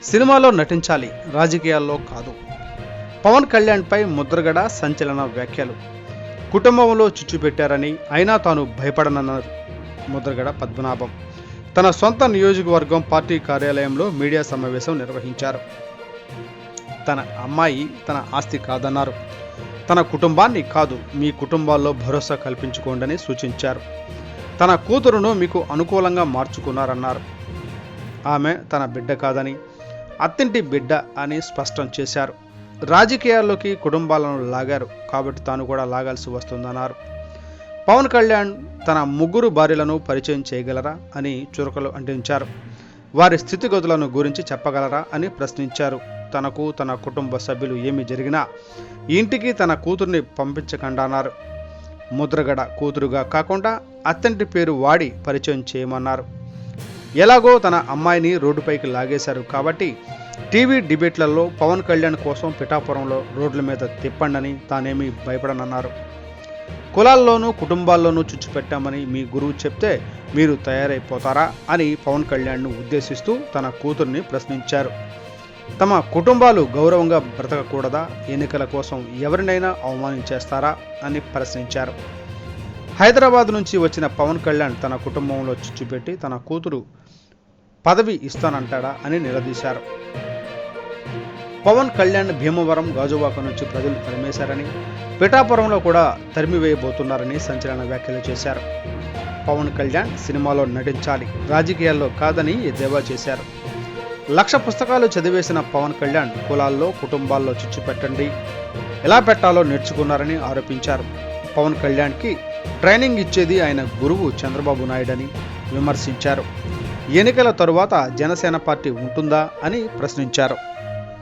సినిమాలో నటించాలి, రాజకీయాల్లో కాదు. పవన్ కళ్యాణ్పై ముద్రగడ సంచలన వ్యాఖ్యలు. కుటుంబంలో చిచ్చు పెట్టారని అయినా తాను భయపడనన్నారు ముద్రగడ పద్మనాభం. తన సొంత నియోజకవర్గం పార్టీ కార్యాలయంలో మీడియా సమావేశం నిర్వహించారు. తన అమ్మాయి తన ఆస్తి కాదన్నారు. తన కుటుంబాన్ని కాదు, మీ కుటుంబాల్లో భరోసా కల్పించుకోండని సూచించారు. తన కూతురును మీకు అనుకూలంగా మార్చుకున్నారన్నారు. ఆమె తన బిడ్డ కాదని, అత్తింటి బిడ్డ అని స్పష్టం చేశారు. రాజకీయాల్లోకి కుటుంబాలను లాగారు కాబట్టి తాను కూడా లాగాల్సి వస్తుందన్నారు. పవన్ కళ్యాణ్ తన 3 భార్యలను పరిచయం చేయగలరా అని చురకలు అంటించారు. వారి స్థితిగతులను గురించి చెప్పగలరా అని ప్రశ్నించారు. తనకు తన కుటుంబ సభ్యులు ఏమి జరిగినా ఇంటికి తన కూతుర్ని పంపించకుండా అన్నారు. ముద్రగడ కూతురుగా కాకుండా అత్తంటి పేరు వాడి పరిచయం చేయమన్నారు. ఎలాగో తన అమ్మాయిని రోడ్డుపైకి లాగేశారు కాబట్టి టీవీ డిబేట్లలో పవన్ కళ్యాణ్ కోసం పిఠాపురంలో రోడ్ల మీద తిప్పండని తానేమీ భయపడనన్నారు. కులాల్లోనూ కుటుంబాల్లోనూ చుచ్చు పెట్టామని మీ గురువు చెప్తే మీరు తయారైపోతారా అని పవన్ కళ్యాణ్ను ఉద్దేశిస్తూ తన కూతుర్ని ప్రశ్నించారు. తమ కుటుంబాలు గౌరవంగా బ్రతకకూడదా, ఎన్నికల కోసం ఎవరినైనా అవమానించేస్తారా అని ప్రశ్నించారు. హైదరాబాద్ నుంచి వచ్చిన పవన్ కళ్యాణ్ తన కుటుంబంలో చిచ్చుపెట్టి తన కూతురు పదవి ఇస్తానంటాడా అని నిలదీశారు. పవన్ కళ్యాణ్ భీమవరం, గాజువాక నుంచి ప్రజలు తరిమేశారని, పిఠాపురంలో కూడా తరిమివేయబోతున్నారని సంచలన వ్యాఖ్యలు చేశారు. పవన్ కళ్యాణ్ సినిమాలో నటించాలి, రాజకీయాల్లో కాదని ఎద్దేవా చేశారు. 1,00,000 పుస్తకాలు చదివేసిన పవన్ కళ్యాణ్ కులాల్లో కుటుంబాల్లో చిచ్చు పెట్టండి, ఎలా పెట్టాలో నేర్చుకున్నారని ఆరోపించారు. పవన్ కళ్యాణ్కి ట్రైనింగ్ ఇచ్చేది ఆయన గురువు చంద్రబాబు నాయుడని విమర్శించారు. ఎన్నికల తరువాత జనసేన పార్టీ ఉంటుందా అని ప్రశ్నించారు.